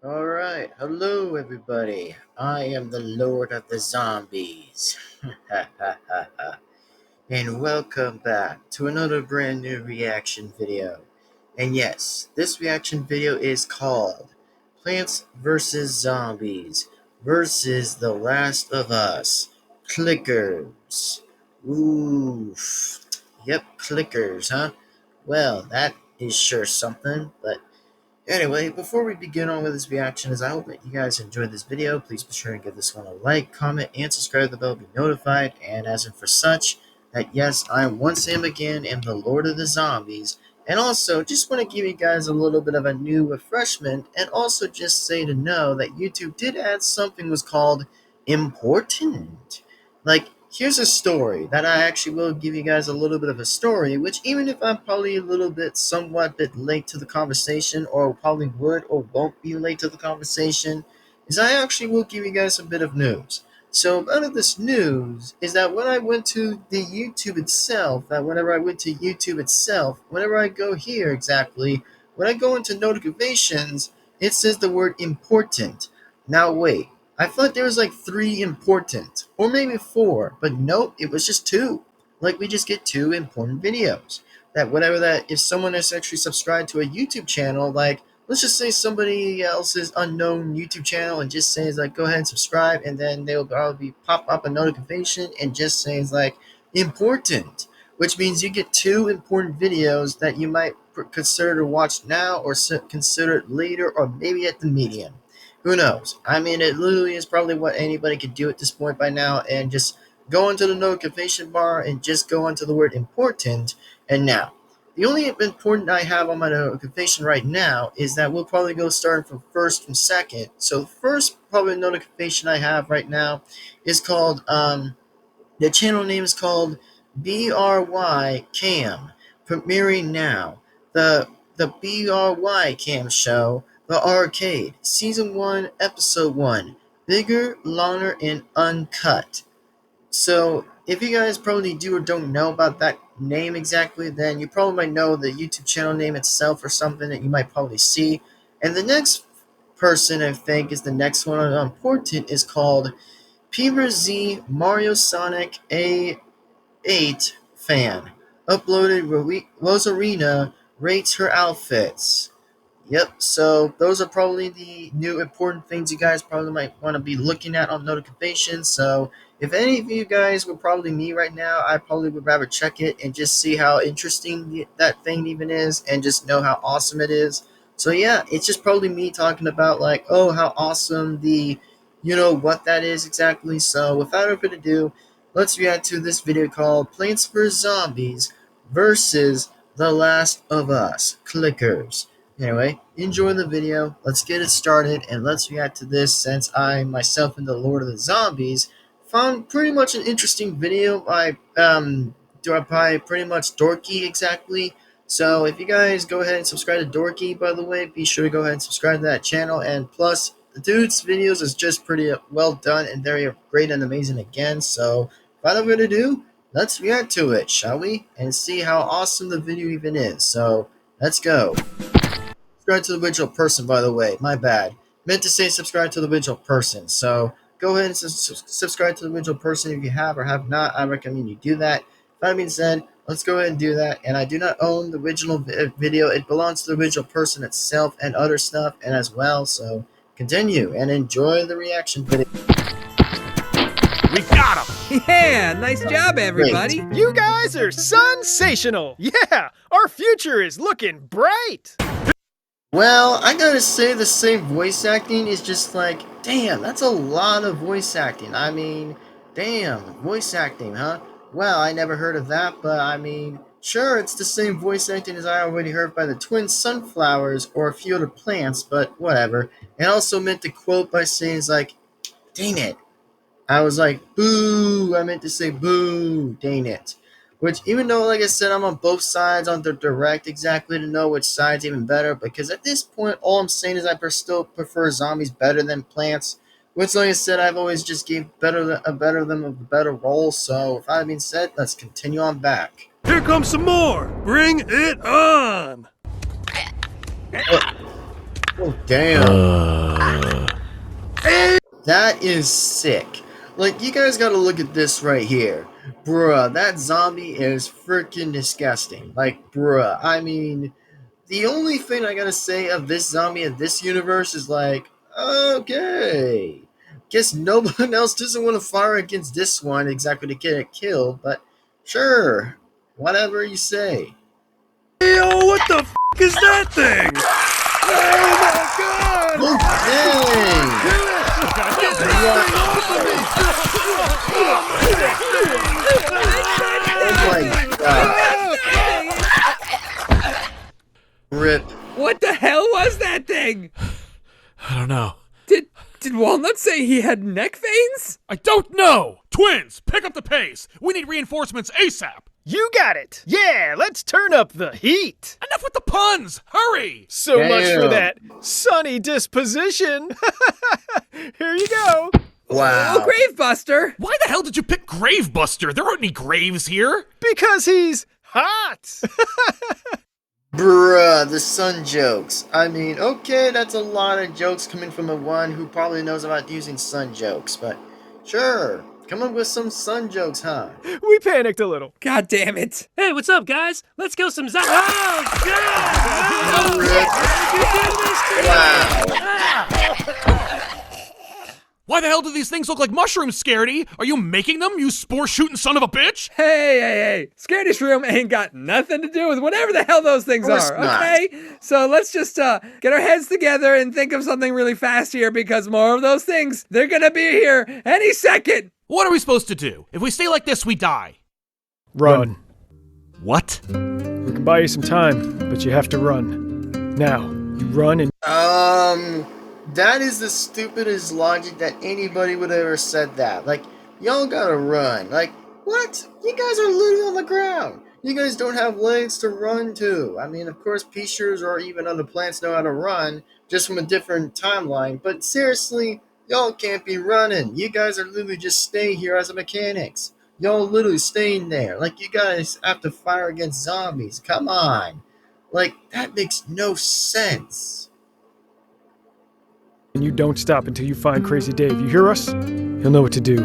Alright, hello everybody. I am the Lord of the Zombies. And welcome back to another brand new reaction video. And yes, this reaction video is called Plants vs. Zombies versus The Last of Us. Clickers. Oof. Yep, clickers, huh? Well, that is sure something, but anyway, before we begin on with this reaction, as I hope that you guys enjoyed this video, please be sure to give this one a like, comment, and subscribe to the bell to be notified. And as in for such, that yes, I once again am the Lord of the Zombies. And also, just want to give you guys a little bit of a new refreshment, and also just say to know that YouTube did add something was called important. Like, here's a story that I actually will give you guys a little bit of a story, which even if I'm probably a little bit somewhat bit late to the conversation, or probably would or won't be late to the conversation, is I actually will give you guys a bit of news. So out of this news is that when I went to the YouTube itself, that whenever I went to YouTube itself, whenever I go here exactly, when I go into notifications, it says the word important. Now wait, I thought there was like 3 important, or maybe 4, but nope, it was just 2. Like, we just get 2 important videos. That whatever that, if someone is actually subscribed to a YouTube channel, like, let's just say somebody else's unknown YouTube channel and just says like, go ahead and subscribe, and then they'll probably pop up a notification and just says like, important, which means you get 2 important videos that you might consider to watch now or consider it later or maybe at the medium. Who knows? I mean, it literally is probably what anybody could do at this point by now, and just go into the notification bar and just go into the word important. And now, the only important I have on my notification right now is that we'll probably go starting from first and second. So the first probably notification I have right now is called, the channel name is called BRY Cam, premiering now. The BRY Cam show, The Arcade, Season 1, Episode 1, bigger, longer, and uncut. So, if you guys probably do or don't know about that name exactly, then you probably might know the YouTube channel name itself or something that you might probably see. And the next person I think is the next one on important is called Peter Z Mario Sonic A8 fan. Uploaded Rosarina rates her outfits. Yep, so those are probably the new important things you guys probably might want to be looking at on notifications. So if any of you guys were probably me right now, I probably would rather check it and just see how interesting that thing even is and just know how awesome it is. So yeah, it's just probably me talking about like, oh, how awesome what that is exactly. So without further ado, let's react to this video called Plants vs. Zombies versus The Last of Us. Clickers. Anyway, enjoy the video, let's get it started, and let's react to this since I, myself, and the Lord of the Zombies found pretty much an interesting video by pretty much Dorky exactly. So if you guys go ahead and subscribe to Dorky, by the way, be sure to go ahead and subscribe to that channel, and plus, the dude's videos is just pretty well done and very great and amazing again, so without further ado, let's react to it, shall we? And see how awesome the video even is, so let's go. Subscribe to the original person, by the way. My bad. Meant to say subscribe to the original person. So go ahead and subscribe to the original person if you have or have not. I recommend you do that. That being said, let's go ahead and do that. And I do not own the original video. It belongs to the original person itself and other stuff and as well. So continue and enjoy the reaction video. We got him! Yeah, nice job, everybody. Great. You guys are sensational! Yeah, our future is looking bright! Well, I gotta say the same voice acting is just like, damn, that's a lot of voice acting. I mean, damn, voice acting, huh? Well, I never heard of that, but I mean, sure, it's the same voice acting as I already heard by the twin sunflowers or a few other plants, but whatever. And also meant to quote by saying, it's like, dang it. I was like, boo, I meant to say boo, dang it. Which, even though, like I said, I'm on both sides on the direct exactly to know which side's even better, because at this point, all I'm saying is I still prefer zombies better than plants, which, like I said, I've always just gave a better role, so with that being said, let's continue on back. Here comes some more! Bring it on! Oh, damn. That is sick. Like, you guys gotta look at this right here. Bruh, that zombie is freaking disgusting. Like, bruh, I mean, the only thing I gotta say of this zombie in this universe is like, okay. Guess no one else doesn't want to fire against this one exactly to get it killed, but sure. Whatever you say. Yo, what the f is that thing? Oh my god. Rip. What the hell was that thing? I don't know. Did Walnut say he had neck veins? I don't know! Twins, pick up the pace! We need reinforcements ASAP! You got it! Yeah, let's turn up the heat! Enough with the puns! Hurry! So much for Damn. that sunny disposition! Here you go! Wow. Oh, Gravebuster! Why the hell did you pick Gravebuster? There aren't any graves here! Because he's hot! Bruh, the sun jokes. I mean, okay, that's a lot of jokes coming from a one who probably knows about using sun jokes, but sure, come up with some sun jokes, huh? We panicked a little. God damn it. Hey, what's up, guys? Let's kill some zombies. Oh, God! Wow. Why the hell do these things look like mushrooms, Scaredy? Are you making them, you spore-shooting son of a bitch? Hey. Scaredy Shroom ain't got nothing to do with whatever the hell those things Of course are, not. okay? So let's just get our heads together and think of something really fast here because more of those things, they're gonna be here any second. What are we supposed to do? If we stay like this, we die. Run. What? We can buy you some time, but you have to run. Now, you run and That is the stupidest logic that anybody would ever said that. Like, y'all gotta run. Like, what? You guys are literally on the ground. You guys don't have legs to run to. I mean, of course, Pishers or even other plants know how to run, just from a different timeline. But seriously, y'all can't be running. You guys are literally just staying here as a mechanics. Y'all literally staying there. Like, you guys have to fire against zombies. Come on. Like, that makes no sense. you don't stop until you find Crazy Dave. You hear us? He'll know what to do.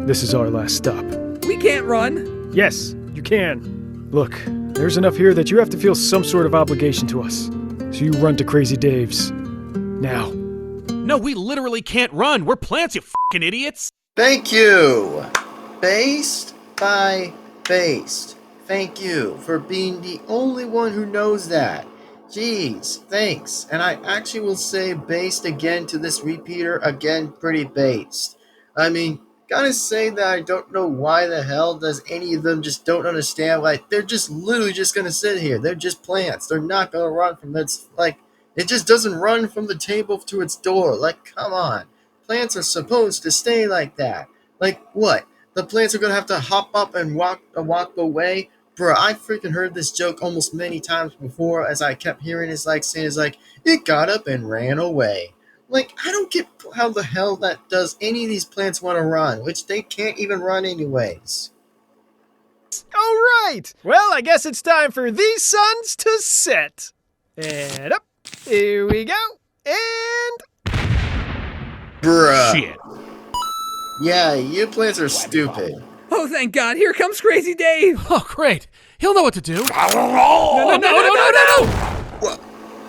This is our last stop. We can't run. Yes, you can. Look, there's enough here that you have to feel some sort of obligation to us. So you run to Crazy Dave's. Now. No, we literally can't run. We're plants, you fucking idiots. Thank you. Based by based. Thank you for being the only one who knows that. Jeez, thanks. And I actually will say based again to this repeater, again, pretty based. I mean, gotta say that I don't know why the hell does any of them just don't understand. Like, they're just literally just gonna sit here. They're just plants. They're not gonna run from its, like, it just doesn't run from the table to its door. Like, come on. Plants are supposed to stay like that. Like, what? The plants are gonna have to hop up and walk away? Bro, I freaking heard this joke almost many times before as I kept hearing it's like saying it's like, it got up and ran away. Like, I don't get how the hell that does any of these plants want to run, which they can't even run anyways. All right. Well, I guess it's time for these suns to set. And up. Here we go. And Bruh. Shit. Yeah, you plants are stupid. Oh, thank God. Here comes Crazy Dave. Oh, great. He'll know what to do. No.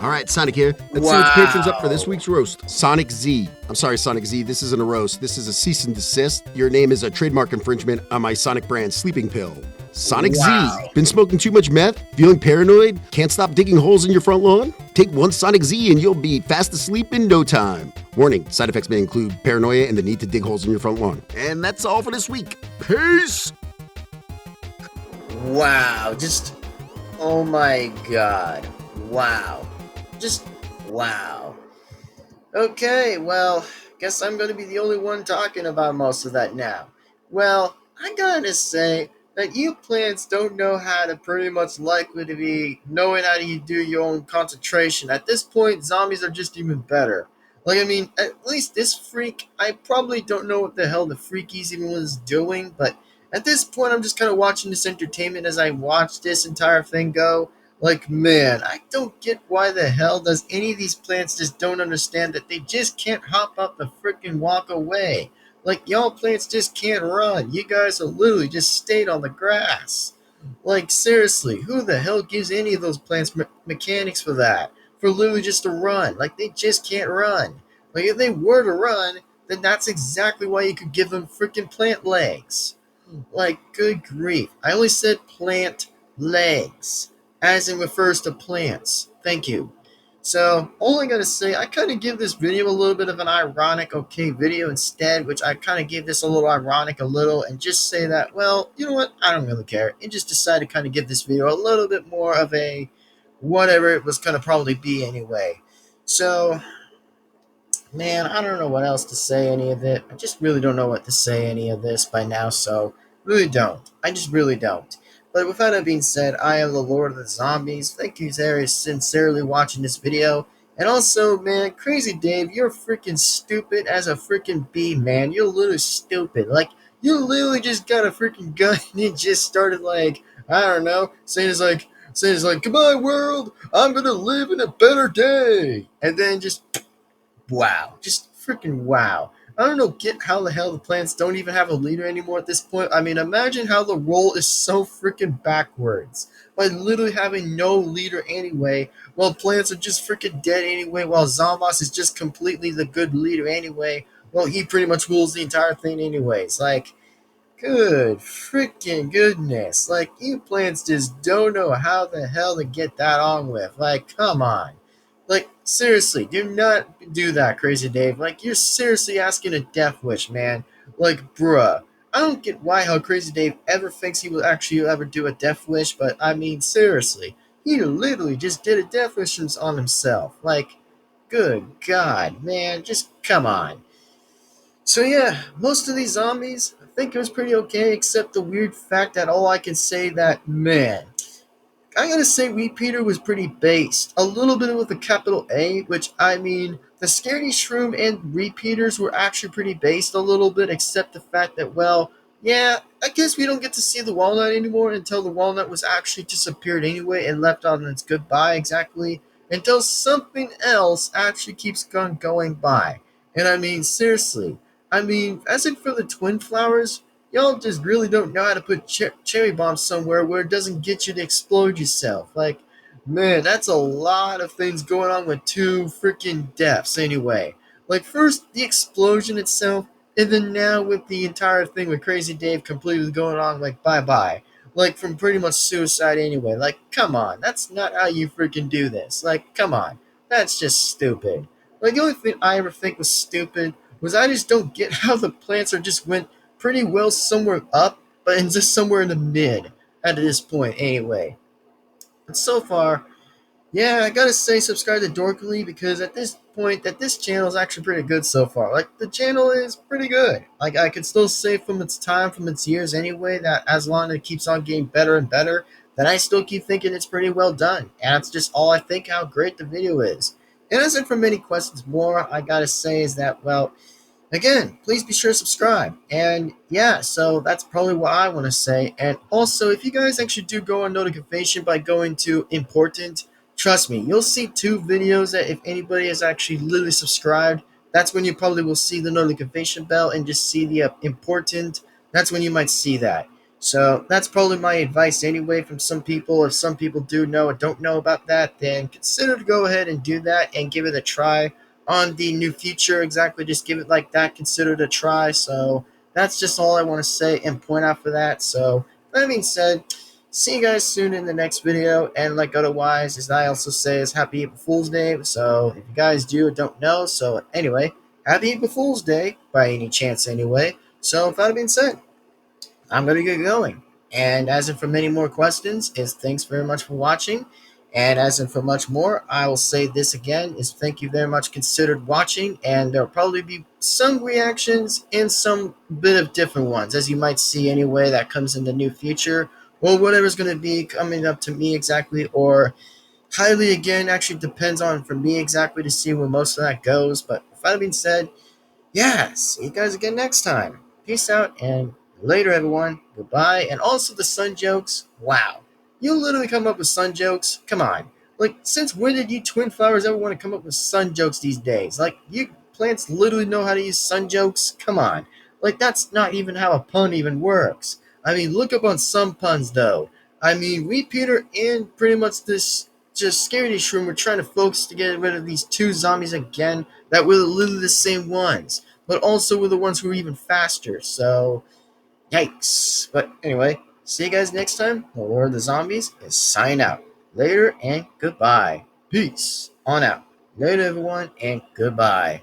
All right, Sonic here. Let's see which patrons up for this week's roast. Sonic Z. I'm sorry, Sonic Z. This isn't a roast. This is a cease and desist. Your name is a trademark infringement on my Sonic brand sleeping pill. Sonic Wow. Z. Been smoking too much meth? Feeling paranoid? Can't stop digging holes in your front lawn? Take one Sonic Z and you'll be fast asleep in no time. Warning, side effects may include paranoia and the need to dig holes in your front lawn. And that's all for this week. Peace! Wow, just, oh my God. Wow. Just, wow. Okay, well, guess I'm going to be the only one talking about most of that now. Well, I gotta say that you plants don't know how to pretty much likely to be knowing how to do your own concentration. At this point, zombies are just even better. Like, I mean, at least this freak, I probably don't know what the hell the freakies even was doing, but at this point, I'm just kind of watching this entertainment as I watch this entire thing go. Like, man, I don't get why the hell does any of these plants just don't understand that they just can't hop up the freaking walk away. Like, y'all plants just can't run. You guys are literally just stayed on the grass. Like, seriously, who the hell gives any of those plants mechanics for that? For literally just to run. Like, they just can't run. Like, if they were to run, then that's exactly why you could give them freaking plant legs. Like, good grief. I only said plant legs, as in refers to plants. Thank you. So, all I gotta say, I kind of give this video a little bit of an ironic okay video instead, which I kind of gave this a little ironic a little, and just say that, well, you know what, I don't really care. And just decided to kind of give this video a little bit more of a whatever it was going to probably be anyway. So, man, I don't know what else to say any of it. I just really don't know what to say any of this by now, so really don't. I just really don't. But with that being said, I am the Lord of the Zombies. Thank you very sincerely watching this video. And also, man, Crazy Dave, you're freaking stupid as a freaking bee, man. You're literally stupid. Like, you literally just got a freaking gun and just started like, I don't know, saying it's like, goodbye world, I'm gonna live in a better day. And then just wow. Just freaking wow. I don't know get how the hell the plants don't even have a leader anymore at this point. I mean, imagine how the role is so freaking backwards. By literally having no leader anyway, while plants are just freaking dead anyway, while Zombos is just completely the good leader anyway. Well, he pretty much rules the entire thing anyways. Like, good freaking goodness. Like, you plants just don't know how the hell to get that on with. Like, come on. Like, seriously, do not do that, Crazy Dave. Like, you're seriously asking a death wish, man. Like, bruh. I don't get why how Crazy Dave ever thinks he will actually ever do a death wish, but I mean, seriously. He literally just did a death wish on himself. Like, good God, man. Just come on. So yeah, most of these zombies, I think it was pretty okay, except the weird fact that all I can say that, man, I gotta say Repeater was pretty based. A little bit with a capital A, which I mean, the Scaredy Shroom and Repeaters were actually pretty based a little bit, except the fact that, well, yeah, I guess we don't get to see the Walnut anymore until the Walnut was actually disappeared anyway and left on its goodbye exactly, until something else actually keeps on going by. And I mean, seriously, I mean, as in for the Twin Flowers, y'all just really don't know how to put cherry bombs somewhere where it doesn't get you to explode yourself. Like, man, that's a lot of things going on with two freaking deaths anyway. Like, first, the explosion itself, and then now with the entire thing with Crazy Dave completely going on, like, bye-bye. Like, from pretty much suicide anyway. Like, come on, that's not how you freaking do this. Like, come on, that's just stupid. Like, the only thing I ever think was stupid was I just don't get how the plants are just went pretty well somewhere up, but in just somewhere in the mid at this point anyway. But so far, yeah, I gotta say subscribe to Dorkly because at this point that this channel is actually pretty good so far. Like, the channel is pretty good. Like, I could still say from its time, from its years anyway, that as long as it keeps on getting better and better, that I still keep thinking it's pretty well done. And that's just all I think how great the video is. And as for many questions more, I gotta say is that, well, again, please be sure to subscribe. And yeah, so that's probably what I want to say. And also, if you guys actually do go on notification by going to important, trust me, you'll see two videos that if anybody has actually literally subscribed, that's when you probably will see the notification bell and just see the important. That's when you might see that. So that's probably my advice anyway from some people. If some people do know or don't know about that, then consider to go ahead and do that and give it a try on the new future. Exactly, just give it like that, consider it a try. So that's just all I want to say and point out for that. So that being said, see you guys soon in the next video. And like otherwise, as I also say, is happy April Fool's Day. So if you guys do or don't know, so anyway, happy April Fool's Day by any chance anyway. So with that being said, I'm going to get going. And as in for many more questions, is thanks very much for watching. And as in for much more, I will say this again, is thank you very much considered watching. And there will probably be some reactions and some bit of different ones, as you might see anyway, that comes in the new future. Or whatever's going to be coming up to me exactly, or highly again, actually depends on for me exactly to see where most of that goes. But with that being said, yeah, see you guys again next time. Peace out and later, everyone. Goodbye. And also the sun jokes. Wow. You literally come up with sun jokes? Come on. Like, since when did you twin flowers ever want to come up with sun jokes these days? Like, you plants literally know how to use sun jokes? Come on. Like, that's not even how a pun even works. I mean, look up on some puns, though. I mean, we, Peter, and pretty much this just scaredy shroom were trying to focus to get rid of these two zombies again that were literally the same ones, but also were the ones who were even faster, so yikes. But anyway, see you guys next time. The Lord of the Zombies is signing out. Later and goodbye. Peace on out. Later, everyone, and goodbye.